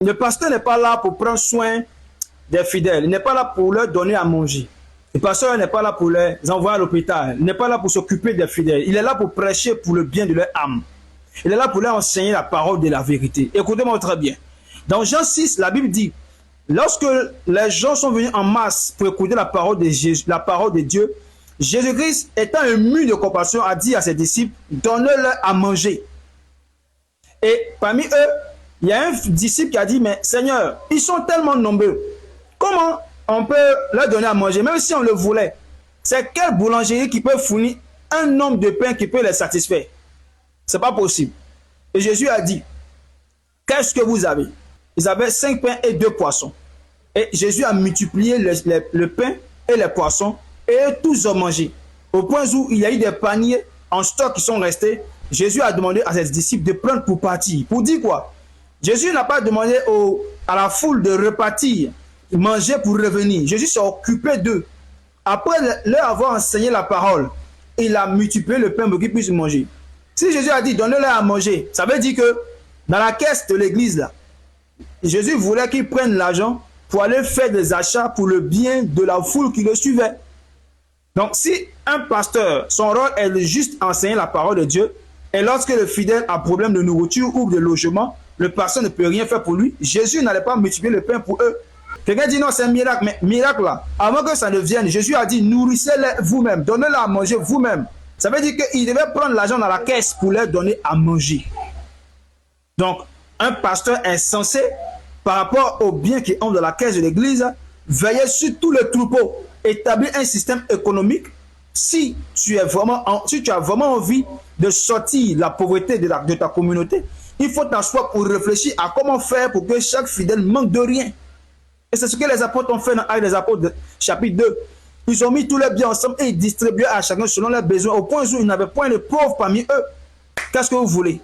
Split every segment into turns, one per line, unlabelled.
Le pasteur n'est pas là pour prendre soin des fidèles. Il n'est pas là pour leur donner à manger. Le pasteur n'est pas là pour les envoyer à l'hôpital. Il n'est pas là pour s'occuper des fidèles. Il est là pour prêcher pour le bien de leur âme. Il est là pour leur enseigner la parole de la vérité. Écoutez-moi très bien. Dans Jean 6, la Bible dit, lorsque les gens sont venus en masse pour écouter la parole de Jésus, la parole de Dieu, Jésus-Christ, étant ému de compassion, a dit à ses disciples, donnez-leur à manger. Et parmi eux, il y a un disciple qui a dit, mais Seigneur, ils sont tellement nombreux. Comment on peut leur donner à manger, même si on le voulait? C'est quelle boulangerie qui peut fournir un nombre de pains qui peut les satisfaire? C'est pas possible. Et Jésus a dit, qu'est-ce que vous avez? Ils avaient 5 pains et 2 poissons. Et Jésus a multiplié le pain et les poissons, et tous ont mangé. Au point où il y a eu des paniers en stock qui sont restés, Jésus a demandé à ses disciples de prendre pour partir. Pour dire quoi? Jésus n'a pas demandé à la foule de repartir, manger pour revenir. Jésus s'est occupé d'eux. Après leur avoir enseigné la parole, il a multiplié le pain pour qu'ils puissent manger. Si Jésus a dit donnez-leur à manger, ça veut dire que dans la caisse de l'église, là, Jésus voulait qu'ils prennent l'argent pour aller faire des achats pour le bien de la foule qui le suivait. Donc si un pasteur, son rôle est de juste enseigner la parole de Dieu, et lorsque le fidèle a problème de nourriture ou de logement, le pasteur ne peut rien faire pour lui, Jésus n'allait pas multiplier le pain pour eux. Quelqu'un dit non, c'est un miracle, mais miracle là, avant que ça ne vienne, Jésus a dit nourrissez-les vous-même, donnez-leur à manger vous-même. Ça veut dire qu'il devait prendre l'argent dans la caisse pour leur donner à manger. Donc, un pasteur est censé, par rapport au bien qui entre dans la caisse de l'église, veiller sur tout le troupeau, établir un système économique. Si tu as vraiment envie de sortir la pauvreté de ta communauté, il faut t'asseoir pour réfléchir à comment faire pour que chaque fidèle manque de rien. Et c'est ce que les apôtres ont fait dans Actes des Apôtres, chapitre 2. Ils ont mis tous les biens ensemble et ils distribuaient à chacun selon leurs besoins, au point où il n'y avait point de pauvres parmi eux. Qu'est-ce que vous voulez?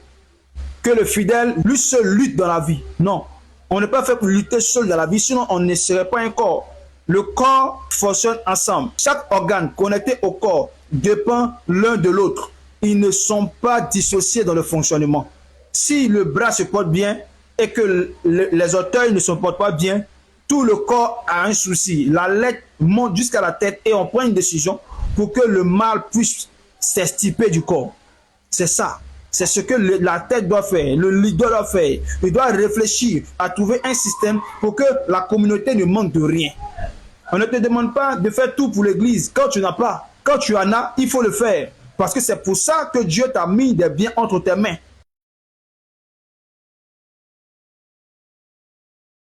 Que le fidèle, lui seul, lutte dans la vie? Non. On n'est pas fait pour lutter seul dans la vie, sinon on ne serait pas un corps. Le corps fonctionne ensemble. Chaque organe connecté au corps dépend l'un de l'autre. Ils ne sont pas dissociés dans le fonctionnement. Si le bras se porte bien et que les orteils ne se portent pas bien, tout le corps a un souci. La lettre monte jusqu'à la tête et on prend une décision pour que le mal puisse s'extirper du corps. C'est ça. C'est ce que la tête doit faire, le leader doit faire. Il doit réfléchir à trouver un système pour que la communauté ne manque de rien. On ne te demande pas de faire tout pour l'église quand tu n'as pas. Quand tu en as, il faut le faire. Parce que c'est pour ça que Dieu t'a mis des biens entre tes mains.